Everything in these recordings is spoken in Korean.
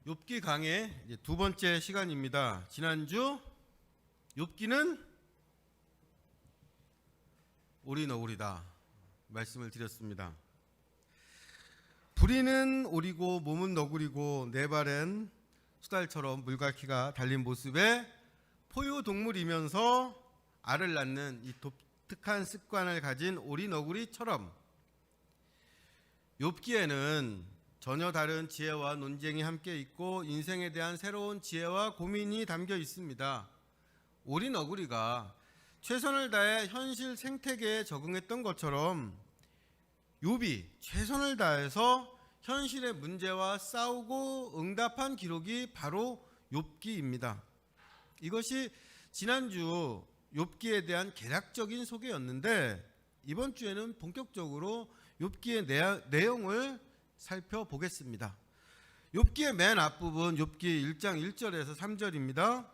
욥기 강의 이제 두 번째 시간입니다. 지난주 욥기는 오리 너구리다 말씀을 드렸습니다. 부리는 오리고 몸은 너구리고 네 발엔 수달처럼 물갈퀴가 달린 모습의 포유동물이면서 알을 낳는 이 독특한 습관을 가진 오리 너구리처럼 욥기에는 전혀 다른 지혜와 논쟁이 함께 있고 인생에 대한 새로운 지혜와 고민이 담겨 있습니다. 오리 너구리가 최선을 다해 현실 생태계에 적응했던 것처럼 욥이 최선을 다해서 현실의 문제와 싸우고 응답한 기록이 바로 욥기입니다. 이것이 지난주 욥기에 대한 개략적인 소개였는데 이번 주에는 본격적으로 욥기의 내용을 살펴보겠습니다. 욥기의 맨 앞부분 욥기 1장 1절에서 3절입니다.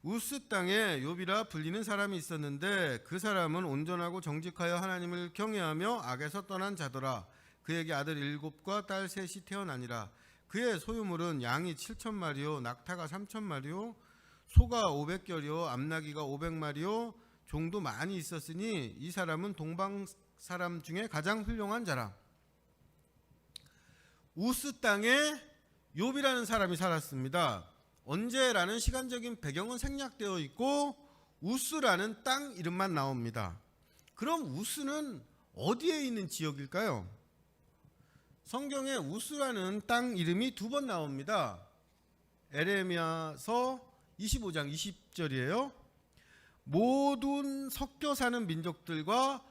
우스 땅에 욥이라 불리는 사람이 있었는데 그 사람은 온전하고 정직하여 하나님을 경외하며 악에서 떠난 자더라. 그에게 아들 7과 딸 3이 태어나니라. 그의 소유물은 양이 7,000마리요 낙타가 3,000마리요 소가 500결이요 암나귀가 500마리요 종도 많이 있었으니 이 사람은 동방 사람 중에 가장 훌륭한 자라. 우스 땅에 욥이라는 사람이 살았습니다. 언제라는 시간적인 배경은 생략되어 있고 우스라는 땅 이름만 나옵니다. 그럼 우스는 어디에 있는 지역일까요? 성경에 우스라는 땅 이름이 두 번 나옵니다. 에레미야서 25장 20절이에요. 모든 섞여 사는 민족들과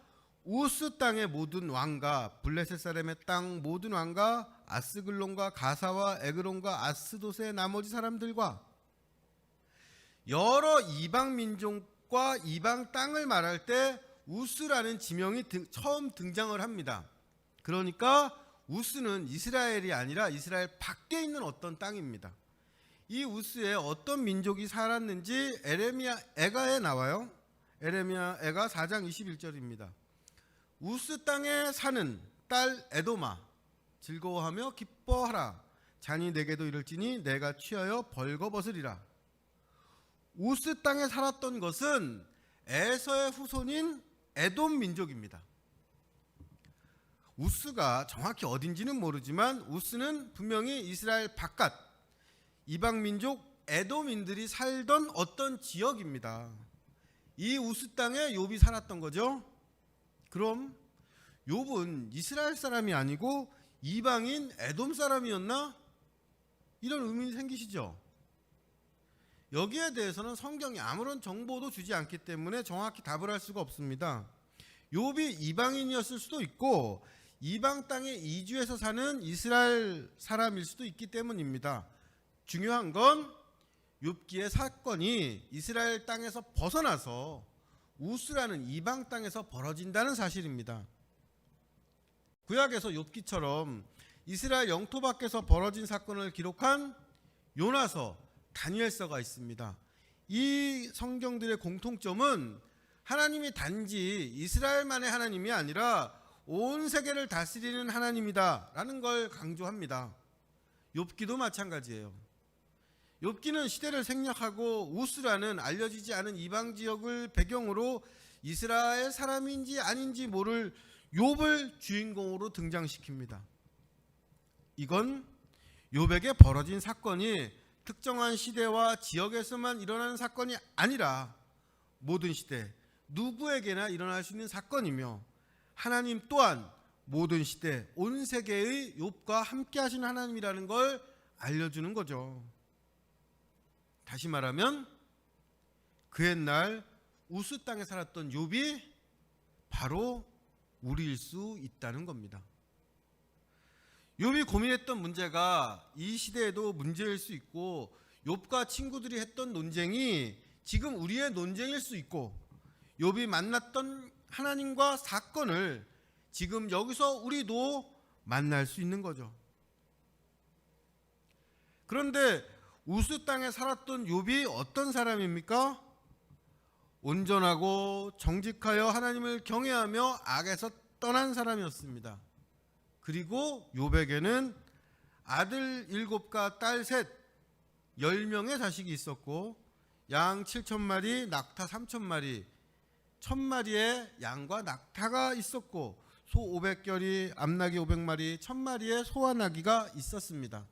우스 땅의 모든 왕과 블레셋 사람의 땅 모든 왕과 아스글론과 가사와 에그론과 아스돗의 나머지 사람들과 여러 이방 민족과 이방 땅을 말할 때 우스라는 지명이 처음 등장을 합니다. 그러니까 우스는 이스라엘이 아니라 이스라엘 밖에 있는 어떤 땅입니다. 이 우스에 어떤 민족이 살았는지 에레미야 에가에 나와요. 에레미야 에가 4장 21절입니다. 우스 땅에 사는 딸 에도마 즐거워하며 기뻐하라. 잔이 내게도 이를지니 내가 취하여 벌거벗으리라. 우스 땅에 살았던 것은 에서의 후손인 에돔 민족입니다. 우스가 정확히 어딘지는 모르지만 우스는 분명히 이스라엘 바깥 이방 민족 에돔인들이 살던 어떤 지역입니다. 이 우스 땅에 욥이 살았던 거죠. 그럼 욥은 이스라엘 사람이 아니고 이방인 에돔 사람이었나? 이런 의문이 생기시죠? 여기에 대해서는 성경이 아무런 정보도 주지 않기 때문에 정확히 답을 할 수가 없습니다. 욥이 이방인이었을 수도 있고 이방 땅에 이주해서 사는 이스라엘 사람일 수도 있기 때문입니다. 중요한 건 욥기의 사건이 이스라엘 땅에서 벗어나서 우스라는 이방 땅에서 벌어진다는 사실입니다. 구약에서 욥기처럼 이스라엘 영토 밖에서 벌어진 사건을 기록한 요나서, 다니엘서가 있습니다. 이 성경들의 공통점은 하나님이 단지 이스라엘만의 하나님이 아니라 온 세계를 다스리는 하나님이다 라는 걸 강조합니다. 욥기도 마찬가지예요. 욥기는 시대를 생략하고 우스라는 알려지지 않은 이방 지역을 배경으로 이스라엘 사람인지 아닌지 모를 욥을 주인공으로 등장시킵니다. 이건 욥에게 벌어진 사건이 특정한 시대와 지역에서만 일어나는 사건이 아니라 모든 시대 누구에게나 일어날 수 있는 사건이며 하나님 또한 모든 시대 온 세계의 욥과 함께 하시는 하나님이라는 걸 알려주는 거죠. 다시 말하면 그 옛날 우스 땅에 살았던 욥이 바로 우리일 수 있다는 겁니다. 욥이 고민했던 문제가 이 시대에도 문제일 수 있고 욥과 친구들이 했던 논쟁이 지금 우리의 논쟁일 수 있고 욥이 만났던 하나님과 사건을 지금 여기서 우리도 만날 수 있는 거죠. 그런데 우스 땅에 살았던 욥이 어떤 사람입니까? 온전하고 정직하여 하나님을 경외하며 악에서 떠난 사람이었습니다. 그리고 욥에게는 아들 7과 딸 셋, 10명의 자식이 있었고 양 7,000마리, 낙타 3,000마리, 1,000마리의 양과 낙타가 있었고 소 500결이, 암나귀 500마리, 1,000마리의 소와 나귀가 있었습니다.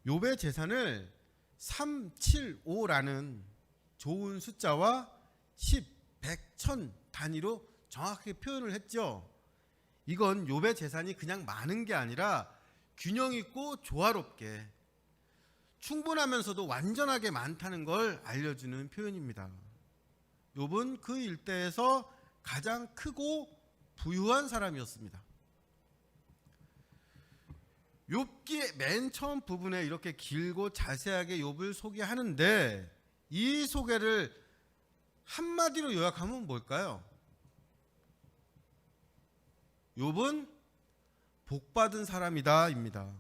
욥의 재산을 375라는 좋은 숫자와 10, 100, 1000 단위로 정확하게 표현을 했죠. 이건 욥의 재산이 그냥 많은 게 아니라 균형 있고 조화롭게 충분하면서도 완전하게 많다는 걸 알려주는 표현입니다. 욥은 그 일대에서 가장 크고 부유한 사람이었습니다. 욥기 맨 처음 부분에 이렇게 길고 자세하게 욥을 소개하는데 이 소개를 한마디로 요약하면 뭘까요? 욥은 복받은 사람이다 입니다.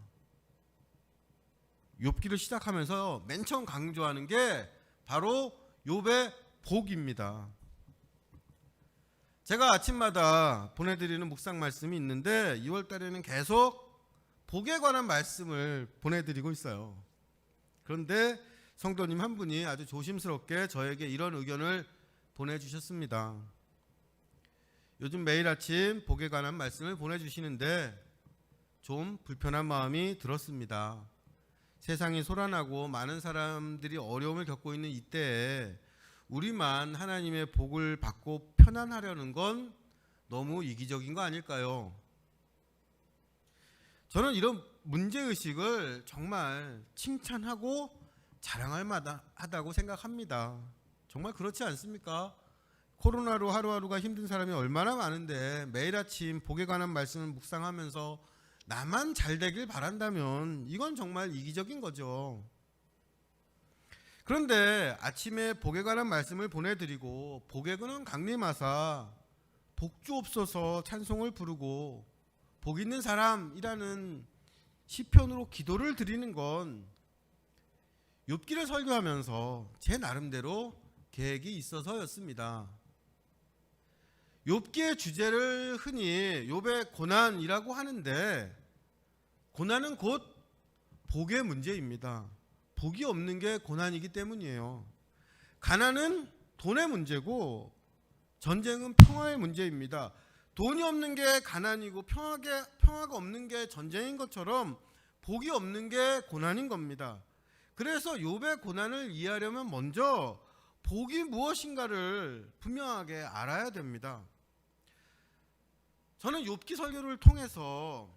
욥기를 시작하면서 맨 처음 강조하는 게 바로 욥의 복입니다. 제가 아침마다 보내드리는 묵상 말씀이 있는데 2월 달에는 계속 복에 관한 말씀을 보내드리고 있어요. 그런데 성도님 한 분이 아주 조심스럽게 저에게 이런 의견을 보내주셨습니다. 요즘 매일 아침 복에 관한 말씀을 보내주시는데 좀 불편한 마음이 들었습니다. 세상이 소란하고 많은 사람들이 어려움을 겪고 있는 이때에 우리만 하나님의 복을 받고 편안하려는 건 너무 이기적인 거 아닐까요? 저는 이런 문제의식을 정말 칭찬하고 자랑할 만하다고 생각합니다. 정말 그렇지 않습니까? 코로나로 하루하루가 힘든 사람이 얼마나 많은데 매일 아침 복에 관한 말씀을 묵상하면서 나만 잘 되길 바란다면 이건 정말 이기적인 거죠. 그런데 아침에 복에 관한 말씀을 보내드리고 복에 그는 강림하사 복주옵소서 찬송을 부르고 복 있는 사람이라는 시편으로 기도를 드리는 건 욥기를 설교하면서 제 나름대로 계획이 있어서였습니다. 욥기의 주제를 흔히 욥의 고난이라고 하는데 고난은 곧 복의 문제입니다. 복이 없는 게 고난이기 때문이에요. 가난은 돈의 문제고 전쟁은 평화의 문제입니다. 돈이 없는 게 가난이고 평화가 없는 게 전쟁인 것처럼 복이 없는 게 고난인 겁니다. 그래서 욥의 고난을 이해하려면 먼저 복이 무엇인가를 분명하게 알아야 됩니다. 저는 욥기 설교를 통해서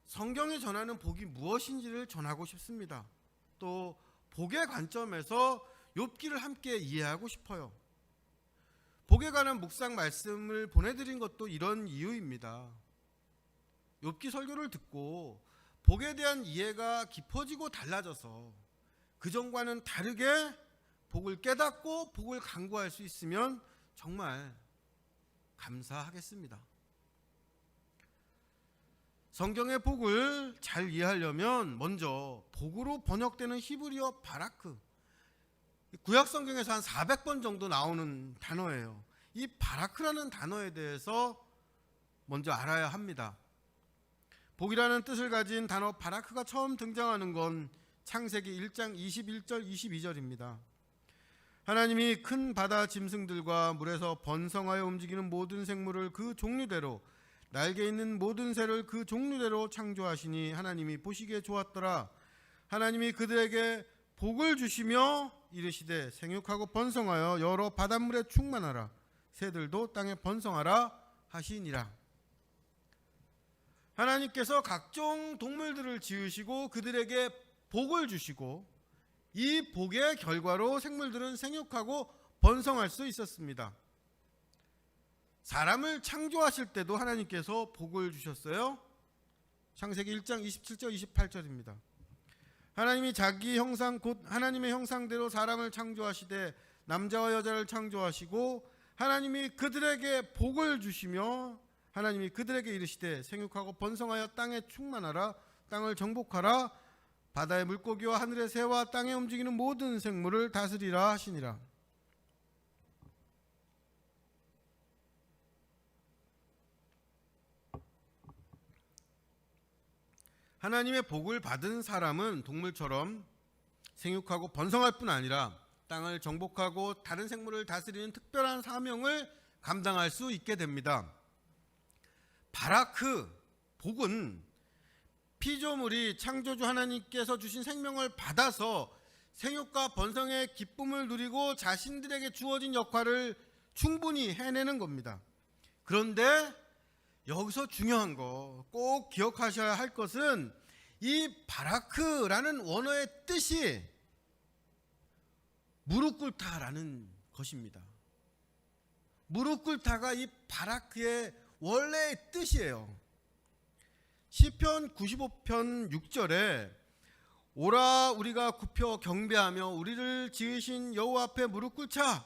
성경이 전하는 복이 무엇인지를 전하고 싶습니다. 또 복의 관점에서 욥기를 함께 이해하고 싶어요. 복에 관한 묵상 말씀을 보내드린 것도 이런 이유입니다. 욥기 설교를 듣고 복에 대한 이해가 깊어지고 달라져서 그전과는 다르게 복을 깨닫고 복을 간구할 수 있으면 정말 감사하겠습니다. 성경의 복을 잘 이해하려면 먼저 복으로 번역되는 히브리어 바라크, 구약 성경에서 한 400번 정도 나오는 단어예요. 이 바라크라는 단어에 대해서 먼저 알아야 합니다. 복이라는 뜻을 가진 단어 바라크가 처음 등장하는 건 창세기 1장 21절 22절입니다. 하나님이 큰 바다 짐승들과 물에서 번성하여 움직이는 모든 생물을 그 종류대로 날개 있는 모든 새를 그 종류대로 창조하시니 하나님이 보시기에 좋았더라. 하나님이 그들에게 복을 주시며 이르시되 생육하고 번성하여 여러 바닷물에 충만하라. 새들도 땅에 번성하라 하시니라. 하나님께서 각종 동물들을 지으시고 그들에게 복을 주시고 이 복의 결과로 생물들은 생육하고 번성할 수 있었습니다. 사람을 창조하실 때도 하나님께서 복을 주셨어요. 창세기 1장 27절 28절입니다. 하나님이 자기 형상 곧 하나님의 형상대로 사람을 창조하시되 남자와 여자를 창조하시고 하나님이 그들에게 복을 주시며 하나님이 그들에게 이르시되 생육하고 번성하여 땅에 충만하라. 땅을 정복하라. 바다의 물고기와 하늘의 새와 땅에 움직이는 모든 생물을 다스리라 하시니라. 하나님의 복을 받은 사람은 동물처럼 생육하고 번성할 뿐 아니라 땅을 정복하고 다른 생물을 다스리는 특별한 사명을 감당할 수 있게 됩니다. 바라크, 복은 피조물이 창조주 하나님께서 주신 생명을 받아서 생육과 번성의 기쁨을 누리고 자신들에게 주어진 역할을 충분히 해내는 겁니다. 그런데 여기서 중요한 거 꼭 기억하셔야 할 것은 이 바라크라는 원어의 뜻이 무릎 꿇다라는 것입니다. 무릎 꿇다가 이 바라크의 원래의 뜻이에요. 시편 95편 6절에 오라 우리가 굽혀 경배하며 우리를 지으신 여호와 앞에 무릎 꿇자,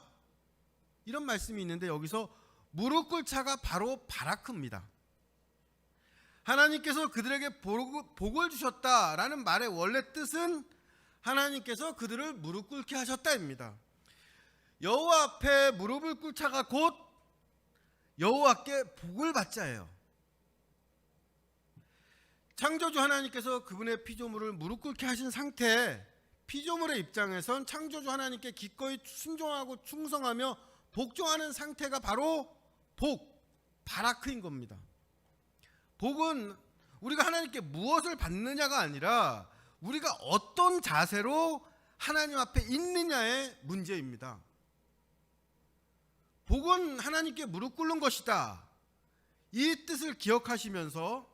이런 말씀이 있는데 여기서 무릎 꿇자가 바로 바라크입니다. 하나님께서 그들에게 복을 주셨다라는 말의 원래 뜻은 하나님께서 그들을 무릎 꿇게 하셨다입니다. 여호와 앞에 무릎을 꿇자가 곧 여호와께 복을 받자예요. 창조주 하나님께서 그분의 피조물을 무릎 꿇게 하신 상태, 피조물의 입장에선 창조주 하나님께 기꺼이 순종하고 충성하며 복종하는 상태가 바로 복, 바라크인 겁니다. 복은 우리가 하나님께 무엇을 받느냐가 아니라 우리가 어떤 자세로 하나님 앞에 있느냐의 문제입니다. 복은 하나님께 무릎 꿇는 것이다, 이 뜻을 기억하시면서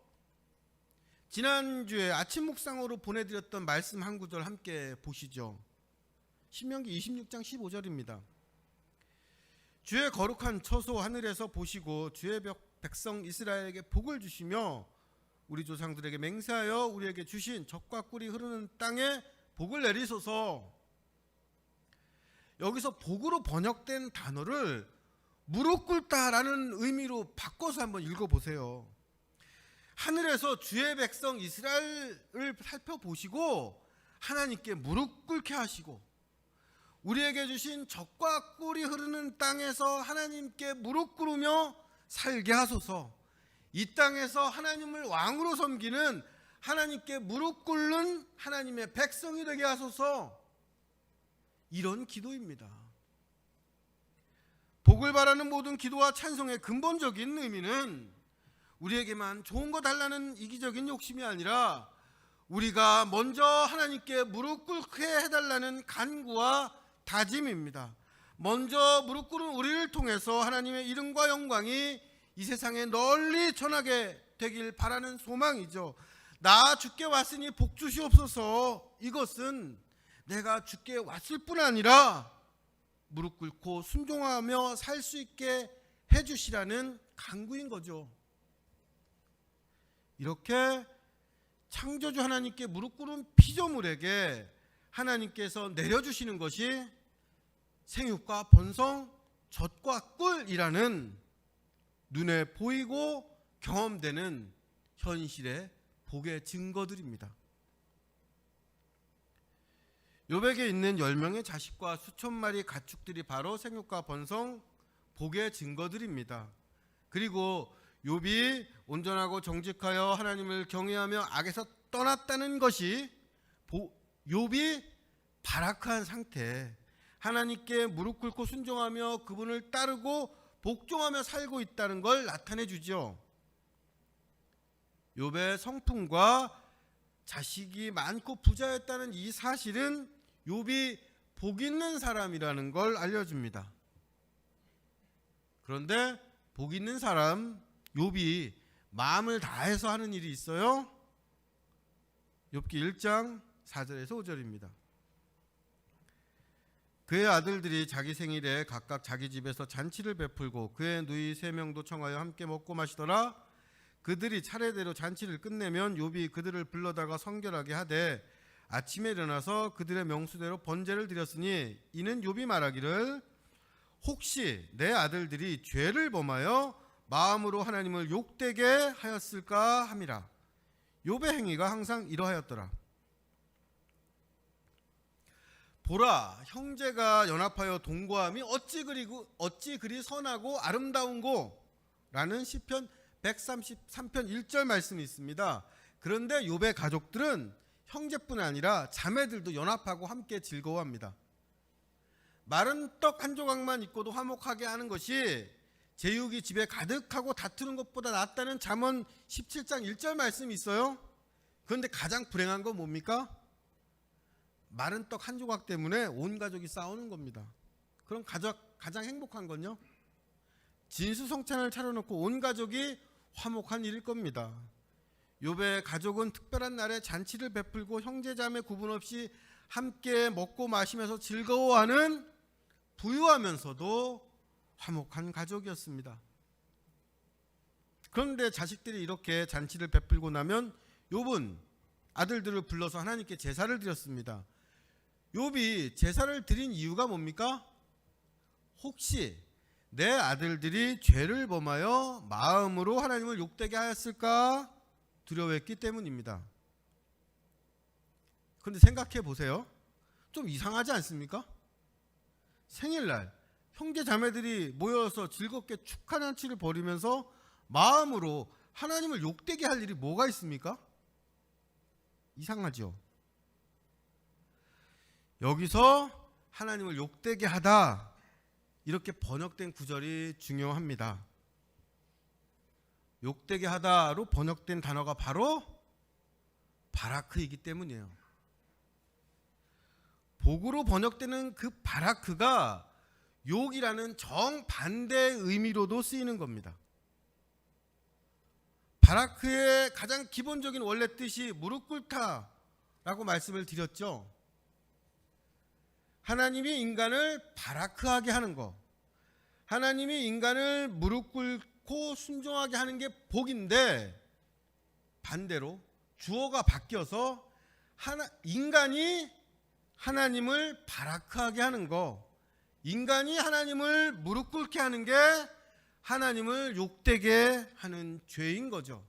지난주에 아침 묵상으로 보내드렸던 말씀 한 구절 함께 보시죠. 신명기 26장 15절입니다. 주의 거룩한 처소 하늘에서 보시고 주의 백성 이스라엘에게 복을 주시며 우리 조상들에게 맹세하여 우리에게 주신 젖과 꿀이 흐르는 땅에 복을 내리소서. 여기서 복으로 번역된 단어를 무릎 꿇다라는 의미로 바꿔서 한번 읽어보세요. 하늘에서 주의 백성 이스라엘을 살펴보시고 하나님께 무릎 꿇게 하시고 우리에게 주신 젖과 꿀이 흐르는 땅에서 하나님께 무릎 꿇으며 살게 하소서. 이 땅에서 하나님을 왕으로 섬기는 하나님께 무릎 꿇는 하나님의 백성이 되게 하소서. 이런 기도입니다. 복을 바라는 모든 기도와 찬송의 근본적인 의미는 우리에게만 좋은 거 달라는 이기적인 욕심이 아니라 우리가 먼저 하나님께 무릎 꿇게 해달라는 간구와 다짐입니다. 먼저 무릎 꿇은 우리를 통해서 하나님의 이름과 영광이 이 세상에 널리 전하게 되길 바라는 소망이죠. 나 주께 왔으니 복 주시옵소서. 이것은 내가 주께 왔을 뿐 아니라 무릎 꿇고 순종하며 살 수 있게 해주시라는 간구인 거죠. 이렇게 창조주 하나님께 무릎 꿇은 피조물에게 하나님께서 내려주시는 것이 생육과 번성, 젖과 꿀이라는 눈에 보이고 경험되는 현실의 복의 증거들입니다. 욥에게 있는 10명의 자식과 수천 마리 가축들이 바로 생육과 번성, 복의 증거들입니다. 그리고 욥이 온전하고 정직하여 하나님을 경외하며 악에서 떠났다는 것이 욥이 바라크한 상태, 하나님께 무릎 꿇고 순종하며 그분을 따르고 복종하며 살고 있다는 걸 나타내 주죠. 욥의 성품과 자식이 많고 부자였다는 이 사실은 욥이 복 있는 사람이라는 걸 알려줍니다. 그런데 복 있는 사람 욥이 마음을 다해서 하는 일이 있어요. 욥기 1장 4절에서 5절입니다. 그의 아들들이 자기 생일에 각각 자기 집에서 잔치를 베풀고 그의 누이 3명도 청하여 함께 먹고 마시더라. 그들이 차례대로 잔치를 끝내면 욥이 그들을 불러다가 성결하게 하되 아침에 일어나서 그들의 명수대로 번제를 드렸으니 이는 욥이 말하기를 혹시 내 아들들이 죄를 범하여 마음으로 하나님을 욕되게 하였을까 함이라. 욥의 행위가 항상 이러하였더라. 보라, 형제가 연합하여 동거함이 어찌 그리 선하고 아름다운고 라는 시편 133편 1절 말씀이 있습니다. 그런데 욥의 가족들은 형제뿐 아니라 자매들도 연합하고 함께 즐거워합니다. 마른 떡 한 조각만 있고도 화목하게 하는 것이 제육이 집에 가득하고 다투는 것보다 낫다는 잠언 17장 1절 말씀이 있어요. 그런데 가장 불행한 건 뭡니까? 마른 떡 한 조각 때문에 온 가족이 싸우는 겁니다. 그럼 가장 행복한 건요? 진수성찬을 차려놓고 온 가족이 화목한 일일 겁니다. 욥의 가족은 특별한 날에 잔치를 베풀고 형제자매 구분 없이 함께 먹고 마시면서 즐거워하는 부유하면서도 화목한 가족이었습니다. 그런데 자식들이 이렇게 잔치를 베풀고 나면 욥은 아들들을 불러서 하나님께 제사를 드렸습니다. 욥이 제사를 드린 이유가 뭡니까? 혹시 내 아들들이 죄를 범하여 마음으로 하나님을 욕되게 하였을까 두려워했기 때문입니다. 그런데 생각해 보세요. 좀 이상하지 않습니까? 생일날 형제 자매들이 모여서 즐겁게 축하잔치를 벌이면서 마음으로 하나님을 욕되게 할 일이 뭐가 있습니까? 이상하죠. 여기서 하나님을 욕되게 하다 이렇게 번역된 구절이 중요합니다. 욕되게 하다로 번역된 단어가 바로 바라크이기 때문이에요. 복으로 번역되는 그 바라크가 욕이라는 정반대의 의미로도 쓰이는 겁니다. 바라크의 가장 기본적인 원래 뜻이 무릎 꿇다라고 말씀을 드렸죠. 하나님이 인간을 바라크하게 하는 거, 하나님이 인간을 무릎 꿇고 순종하게 하는 게 복인데, 반대로 주어가 바뀌어서 인간이 하나님을 바라크하게 하는 거, 인간이 하나님을 무릎 꿇게 하는 게 하나님을 욕되게 하는 죄인 거죠.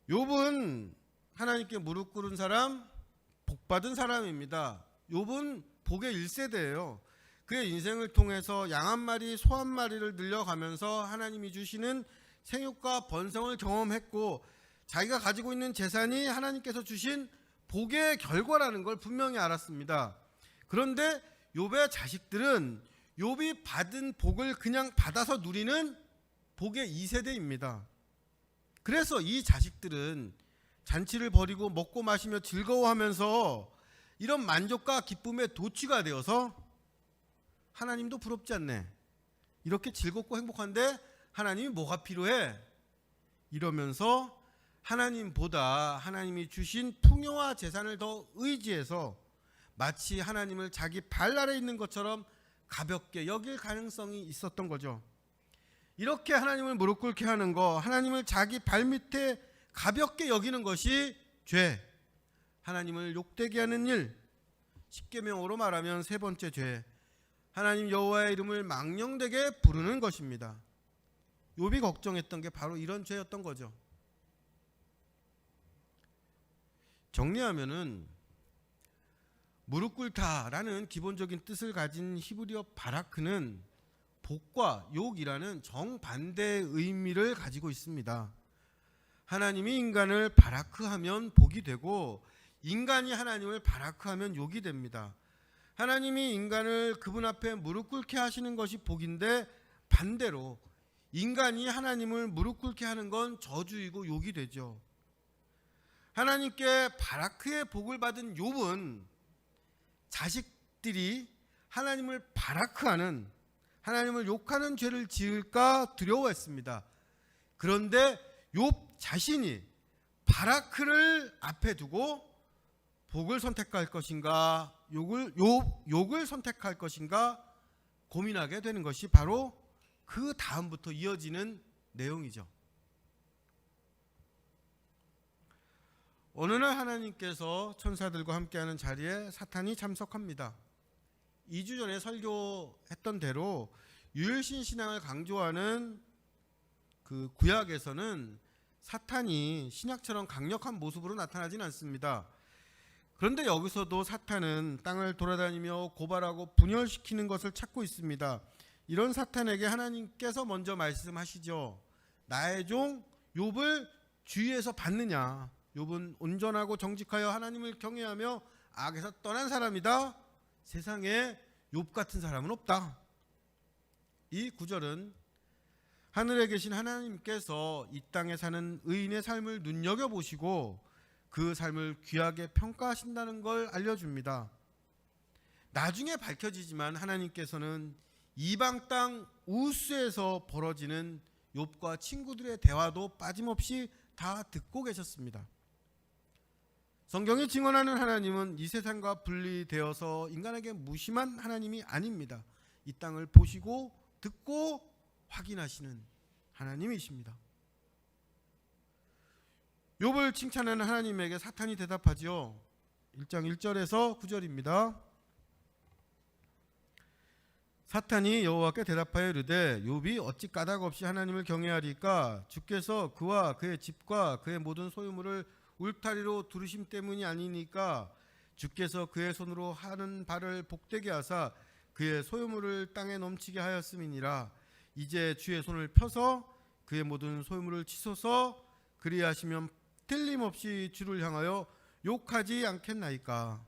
욥은 하나님께 무릎 꿇은 사람, 복받은 사람입니다. 욥은 복의 1세대예요. 그의 인생을 통해서 양 한 마리, 소 한 마리를 늘려가면서 하나님이 주시는 생육과 번성을 경험했고, 자기가 가지고 있는 재산이 하나님께서 주신 복의 결과라는 걸 분명히 알았습니다. 그런데 욥의 자식들은 욥이 받은 복을 그냥 받아서 누리는 복의 2세대입니다. 그래서 이 자식들은 잔치를 벌이고 먹고 마시며 즐거워하면서 이런 만족과 기쁨의 도취가 되어서 하나님도 부럽지 않네, 이렇게 즐겁고 행복한데 하나님이 뭐가 필요해? 이러면서 하나님보다 하나님이 주신 풍요와 재산을 더 의지해서 마치 하나님을 자기 발 아래 있는 것처럼 가볍게 여길 가능성이 있었던 거죠. 이렇게 하나님을 무릎 꿇게 하는 거, 하나님을 자기 발 밑에 가볍게 여기는 것이 죄, 하나님을 욕되게 하는 일, 십계명으로 말하면 세 번째 죄, 하나님 여호와의 이름을 망령되게 부르는 것입니다. 욥이 걱정했던 게 바로 이런 죄였던 거죠. 정리하면은 무릎 꿇다라는 기본적인 뜻을 가진 히브리어 바라크는 복과 욕이라는 정반대의 의미를 가지고 있습니다. 하나님이 인간을 바라크하면 복이 되고, 인간이 하나님을 바라크하면 욕이 됩니다. 하나님이 인간을 그분 앞에 무릎 꿇게 하시는 것이 복인데, 반대로 인간이 하나님을 무릎 꿇게 하는 건 저주이고 욕이 되죠. 하나님께 바라크의 복을 받은 욥은 자식들이 하나님을 바라크하는, 하나님을 욕하는 죄를 지을까 두려워했습니다. 그런데 욥 자신이 바라크를 앞에 두고 복을 선택할 것인가, 욕을 선택할 것인가 고민하게 되는 것이 바로 그 다음부터 이어지는 내용이죠. 어느 날 하나님께서 천사들과 함께하는 자리에 사탄이 참석합니다. 2주 전에 설교했던 대로 유일신 신앙을 강조하는 그 구약에서는 사탄이 신약처럼 강력한 모습으로 나타나진 않습니다. 그런데 여기서도 사탄은 땅을 돌아다니며 고발하고 분열시키는 것을 찾고 있습니다. 이런 사탄에게 하나님께서 먼저 말씀하시죠. 나의 종 욥을 주위에서 받느냐? 욥은 온전하고 정직하여 하나님을 경외하며 악에서 떠난 사람이다. 세상에 욥 같은 사람은 없다. 이 구절은 하늘에 계신 하나님께서 이 땅에 사는 의인의 삶을 눈여겨보시고 그 삶을 귀하게 평가하신다는 걸 알려줍니다. 나중에 밝혀지지만 하나님께서는 이방 땅 우스에서 벌어지는 욥과 친구들의 대화도 빠짐없이 다 듣고 계셨습니다. 성경이 증언하는 하나님은 이 세상과 분리되어서 인간에게 무심한 하나님이 아닙니다. 이 땅을 보시고 듣고 확인하시는 하나님이십니다. 욥을 칭찬하는 하나님에게 사탄이 대답하죠. 1장 1절에서 9절입니다. 사탄이 여호와께 대답하여 이르되 욥이 어찌 까닭 없이 하나님을 경외하리까? 주께서 그와 그의 집과 그의 모든 소유물을 울타리로 두르심 때문이 아니니까? 주께서 그의 손으로 하는 바를 복되게 하사 그의 소유물을 땅에 넘치게 하였음이니라. 이제 주의 손을 펴서 그의 모든 소유물을 치소서. 그리하시면 틀림없이 주를 향하여 욕하지 않겠나이까?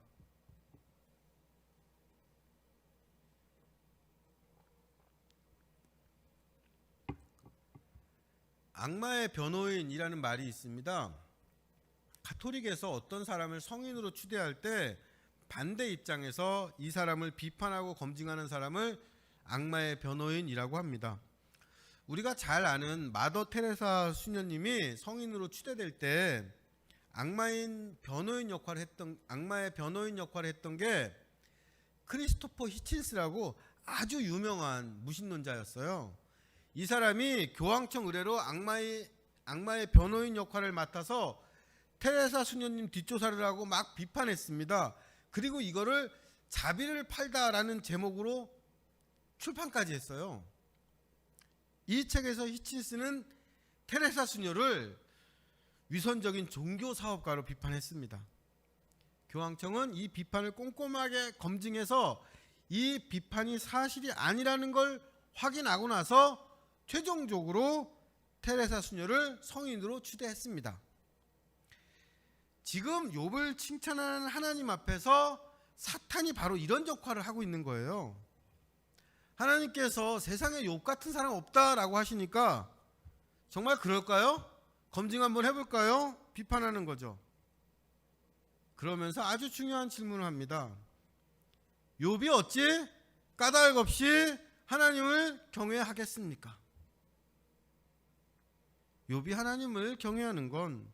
악마의 변호인이라는 말이 있습니다. 가톨릭에서 어떤 사람을 성인으로 추대할 때 반대 입장에서 이 사람을 비판하고 검증하는 사람을 악마의 변호인이라고 합니다. 우리가 잘 아는 마더 테레사 수녀님이 성인으로 추대될 때 악마의 변호인 역할을 했던 게 크리스토퍼 히친스라고 아주 유명한 무신론자였어요. 이 사람이 교황청 의뢰로 악마의 변호인 역할을 맡아서 테레사 수녀님 뒷조사를 하고 막 비판했습니다. 그리고 이거를 자비를 팔다라는 제목으로 출판까지 했어요. 이 책에서 히친스는 테레사 수녀를 위선적인 종교 사업가로 비판했습니다. 교황청은 이 비판을 꼼꼼하게 검증해서 이 비판이 사실이 아니라는 걸 확인하고 나서 최종적으로 테레사 수녀를 성인으로 추대했습니다. 지금 욥을 칭찬하는 하나님 앞에서 사탄이 바로 이런 역할을 하고 있는 거예요. 하나님께서 세상에 욥 같은 사람 없다라고 하시니까 정말 그럴까요? 검증 한번 해볼까요? 비판하는 거죠. 그러면서 아주 중요한 질문을 합니다. 욥이 어찌 까닭 없이 하나님을 경외하겠습니까? 욥이 하나님을 경외하는 건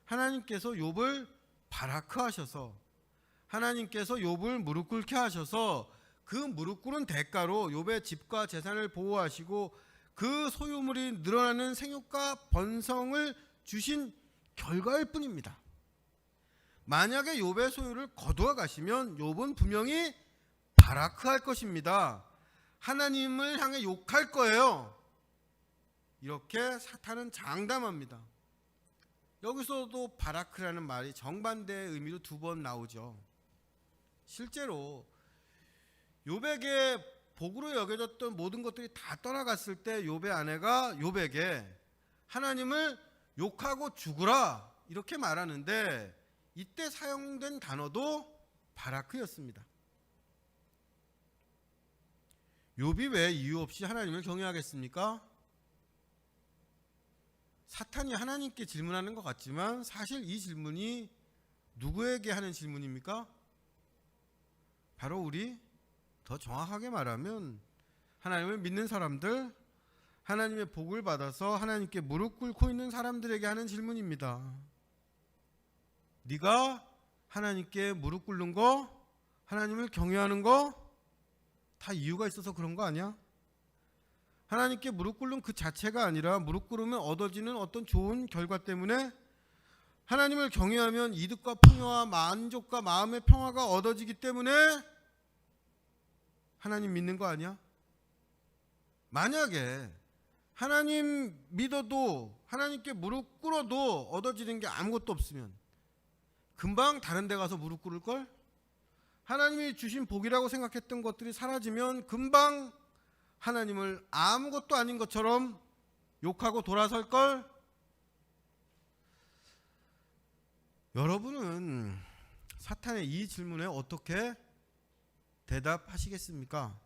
하나님께서 욥을 바라크하셔서 하나님께서 욥을 무릎 꿇게 하셔서 그 무릎 꿇은 대가로 욥의 집과 재산을 보호하시고 그 소유물이 늘어나는 생육과 번성을 주신 결과일 뿐입니다. 만약에 욥의 소유를 거두어 가시면 욥은 분명히 바라크할 것입니다. 하나님을 향해 욕할 거예요. 이렇게 사탄은 장담합니다. 여기서도 바라크라는 말이 정반대의 의미로 2번 나오죠. 실제로 욥에게 복으로 여겨졌던 모든 것들이 다 떠나갔을 때 욥의 아내가 욥에게 하나님을 욕하고 죽으라 이렇게 말하는데 이때 사용된 단어도 바라크였습니다. 욥이 왜 이유 없이 하나님을 경외하겠습니까? 사탄이 하나님께 질문하는 것 같지만 사실 이 질문이 누구에게 하는 질문입니까? 바로 우리, 더 정확하게 말하면 하나님을 믿는 사람들, 하나님의 복을 받아서 하나님께 무릎 꿇고 있는 사람들에게 하는 질문입니다. 네가 하나님께 무릎 꿇는 거, 하나님을 경외하는 거 다 이유가 있어서 그런 거 아니야? 하나님께 무릎 꿇는 그 자체가 아니라 무릎 꿇으면 얻어지는 어떤 좋은 결과 때문에 하나님을 경외하면 이득과 풍요와 만족과 마음의 평화가 얻어지기 때문에 하나님 믿는 거 아니야? 만약에 하나님 믿어도 하나님께 무릎 꿇어도 얻어지는 게 아무것도 없으면 금방 다른 데 가서 무릎 꿇을걸? 하나님이 주신 복이라고 생각했던 것들이 사라지면 금방 하나님을 아무것도 아닌 것처럼 욕하고 돌아설걸? 여러분은 사탄의 이 질문에 어떻게 대답하시겠습니까?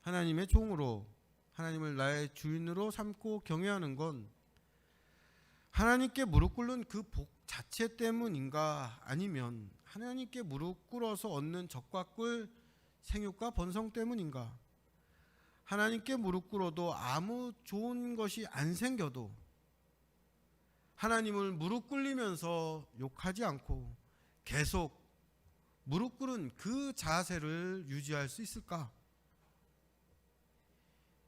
하나님의 종으로 하나님을 나의 주인으로 삼고 경외하는 건 하나님께 무릎 꿇는 그 복 자체 때문인가, 아니면 하나님께 무릎 꿇어서 얻는 적과 꿀 생육과 번성 때문인가? 하나님께 무릎 꿇어도 아무 좋은 것이 안 생겨도 하나님을 무릎 꿇리면서 욕하지 않고 계속 무릎 꿇은 그 자세를 유지할 수 있을까?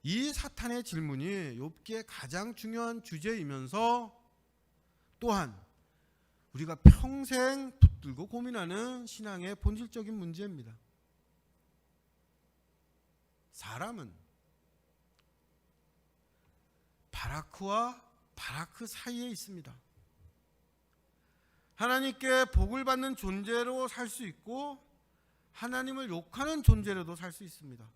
이 사탄의 질문이 욥기의 가장 중요한 주제이면서 또한 우리가 평생 붙들고 고민하는 신앙의 본질적인 문제입니다. 사람은 바라크와 바라크 사이에 있습니다. 하나님께 복을 받는 존재로 살 수 있고 하나님을 욕하는 존재로도 살 수 있습니다.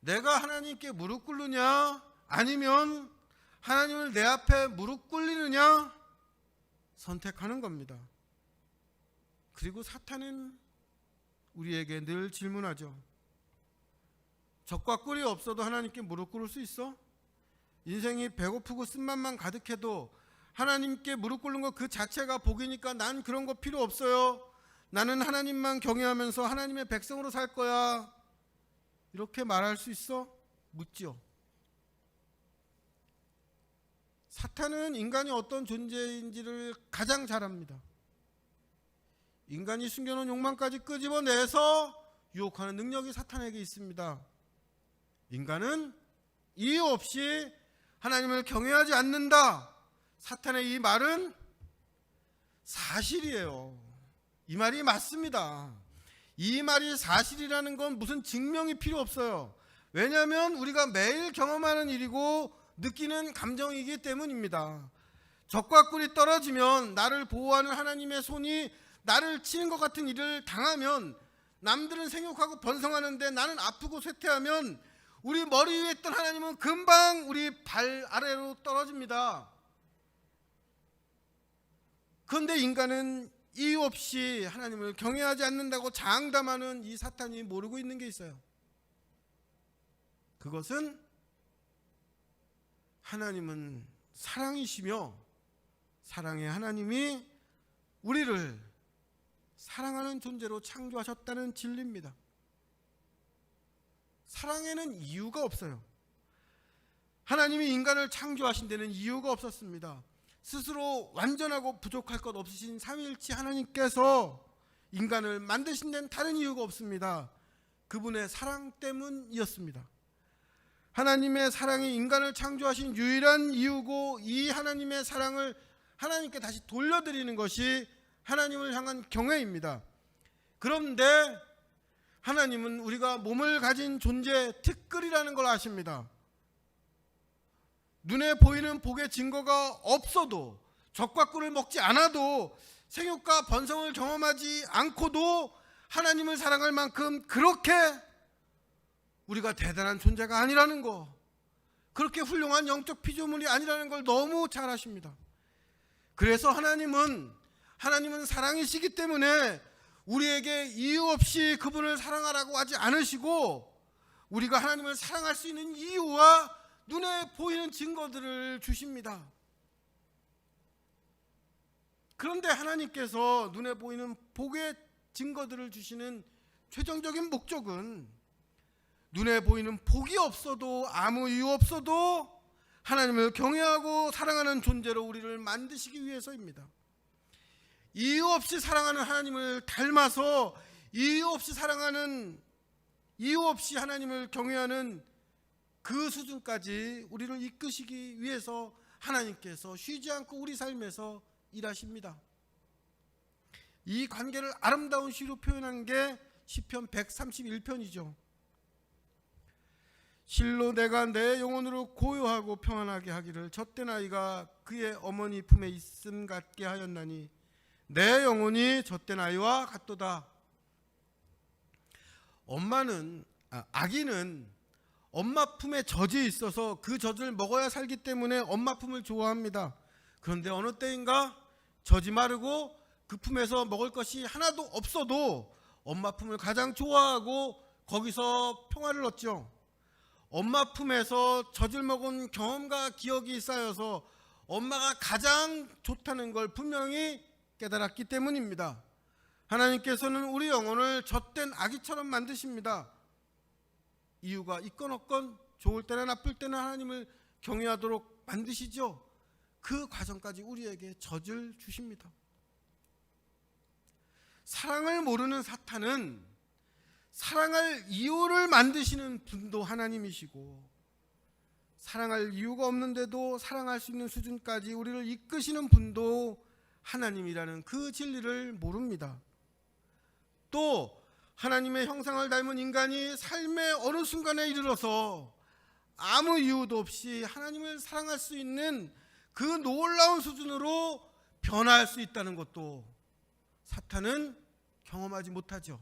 내가 하나님께 무릎 꿇느냐, 아니면 하나님을 내 앞에 무릎 꿇리느냐 선택하는 겁니다. 그리고 사탄은 우리에게 늘 질문하죠. 적과 꿀이 없어도 하나님께 무릎 꿇을 수 있어? 인생이 배고프고 쓴맛만 가득해도 하나님께 무릎 꿇는 것 그 자체가 복이니까 난 그런 거 필요 없어요. 나는 하나님만 경외하면서 하나님의 백성으로 살 거야. 이렇게 말할 수 있어? 묻지요. 사탄은 인간이 어떤 존재인지를 가장 잘 압니다. 인간이 숨겨놓은 욕망까지 끄집어내서 유혹하는 능력이 사탄에게 있습니다. 인간은 이유 없이 하나님을 경외하지 않는다. 사탄의 이 말은 사실이에요. 이 말이 맞습니다. 이 말이 사실이라는 건 무슨 증명이 필요 없어요. 왜냐하면 우리가 매일 경험하는 일이고 느끼는 감정이기 때문입니다. 적과 꿀이 떨어지면 나를 보호하는 하나님의 손이 나를 치는 것 같은 일을 당하면 남들은 생육하고 번성하는데 나는 아프고 쇠퇴하면 우리 머리 위에 있던 하나님은 금방 우리 발 아래로 떨어집니다. 그런데 인간은 이유 없이 하나님을 경외하지 않는다고 장담하는 이 사탄이 모르고 있는 게 있어요. 그것은 하나님은 사랑이시며 사랑의 하나님이 우리를 사랑하는 존재로 창조하셨다는 진리입니다. 사랑에는 이유가 없어요. 하나님이 인간을 창조하신 데는 이유가 없었습니다. 스스로 완전하고 부족할 것 없으신 삼위일체 하나님께서 인간을 만드신 데는 다른 이유가 없습니다. 그분의 사랑 때문이었습니다. 하나님의 사랑이 인간을 창조하신 유일한 이유고, 이 하나님의 사랑을 하나님께 다시 돌려드리는 것이 하나님을 향한 경외입니다. 그런데 하나님은 우리가 몸을 가진 존재, 티끌이라는 걸 아십니다. 눈에 보이는 복의 증거가 없어도, 적과 꿀을 먹지 않아도, 생육과 번성을 경험하지 않고도 하나님을 사랑할 만큼 그렇게 우리가 대단한 존재가 아니라는 거, 그렇게 훌륭한 영적 피조물이 아니라는 걸 너무 잘 아십니다. 그래서 하나님은 사랑이시기 때문에 우리에게 이유 없이 그분을 사랑하라고 하지 않으시고, 우리가 하나님을 사랑할 수 있는 이유와 눈에 보이는 증거들을 주십니다. 그런데 하나님께서 눈에 보이는 복의 증거들을 주시는 최종적인 목적은 눈에 보이는 복이 없어도, 아무 이유 없어도 하나님을 경외하고 사랑하는 존재로 우리를 만드시기 위해서입니다. 이유 없이 사랑하는 하나님을 닮아서 이유 없이 하나님을 경외하는 그 수준까지 우리를 이끄시기 위해서 하나님께서 쉬지 않고 우리 삶에서 일하십니다. 이 관계를 아름다운 시로 표현한 게 시편 131편이죠. 실로 내가 내 영혼으로 고요하고 평안하게 하기를 젖된 아이가 그의 어머니 품에 있음 같게 하였나니 내 영혼이 젖된 아이와 같도다. 아기는 엄마 품에 젖이 있어서 그 젖을 먹어야 살기 때문에 엄마 품을 좋아합니다. 그런데 어느 때인가 젖이 마르고 그 품에서 먹을 것이 하나도 없어도 엄마 품을 가장 좋아하고 거기서 평화를 얻죠. 엄마 품에서 젖을 먹은 경험과 기억이 쌓여서 엄마가 가장 좋다는 걸 분명히 깨달았기 때문입니다. 하나님께서는 우리 영혼을 젖된 아기처럼 만드십니다. 이유가 있건 없건 좋을 때나 나쁠 때나 하나님을 경외하도록 만드시죠. 그 과정까지 우리에게 젖을 주십니다. 사랑을 모르는 사탄은 사랑할 이유를 만드시는 분도 하나님이시고, 사랑할 이유가 없는데도 사랑할 수 있는 수준까지 우리를 이끄시는 분도 하나님이라는 그 진리를 모릅니다. 또 하나님의 형상을 닮은 인간이 삶의 어느 순간에 이르러서 아무 이유도 없이 하나님을 사랑할 수 있는 그 놀라운 수준으로 변화할 수 있다는 것도 사탄은 경험하지 못하죠.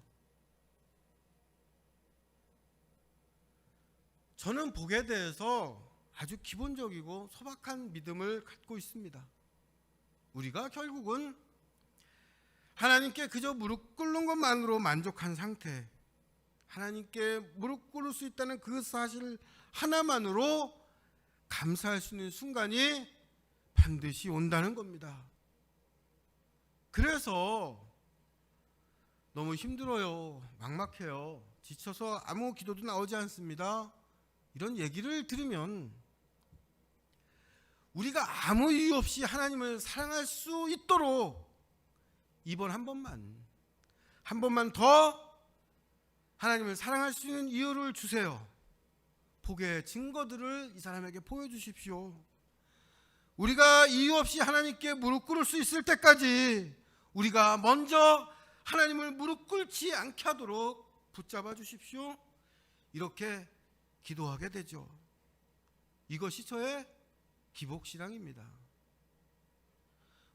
저는 복에 대해서 아주 기본적이고 소박한 믿음을 갖고 있습니다. 우리가 결국은 하나님께 그저 무릎 꿇는 것만으로 만족한 상태, 하나님께 무릎 꿇을 수 있다는 그 사실 하나만으로 감사할 수 있는 순간이 반드시 온다는 겁니다. 그래서 너무 힘들어요, 막막해요, 지쳐서 아무 기도도 나오지 않습니다, 이런 얘기를 들으면 우리가 아무 이유 없이 하나님을 사랑할 수 있도록 이번 한 번만 더 하나님을 사랑할 수 있는 이유를 주세요. 복의 증거들을 이 사람에게 보여주십시오. 우리가 이유 없이 하나님께 무릎 꿇을 수 있을 때까지 우리가 먼저 하나님을 무릎 꿇지 않게 하도록 붙잡아 주십시오. 이렇게 기도하게 되죠. 이것이 저의 기복신앙입니다.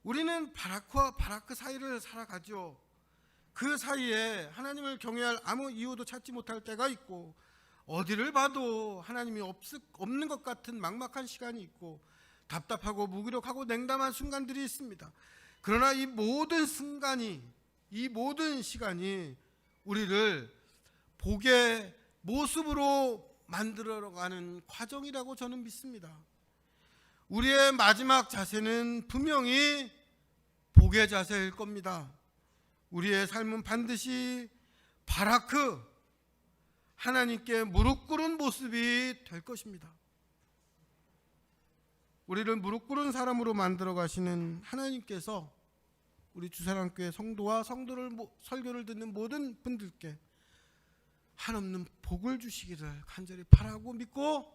우리는 바라크와 바라크 사이를 살아가죠. 그 사이에 하나님을 경외할 아무 이유도 찾지 못할 때가 있고, 어디를 봐도 하나님이 없는 것 같은 막막한 시간이 있고, 답답하고 무기력하고 냉담한 순간들이 있습니다. 그러나 이 모든 순간이, 이 모든 시간이 우리를 복의 모습으로 만들어가는 과정이라고 저는 믿습니다. 우리의 마지막 자세는 분명히 복의 자세일 겁니다. 우리의 삶은 반드시 바라크, 하나님께 무릎 꿇은 모습이 될 것입니다. 우리를 무릎 꿇은 사람으로 만들어 가시는 하나님께서 우리 주사랑교회 성도와 설교를 듣는 모든 분들께 한없는 복을 주시기를 간절히 바라고 믿고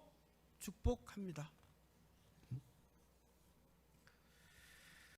축복합니다.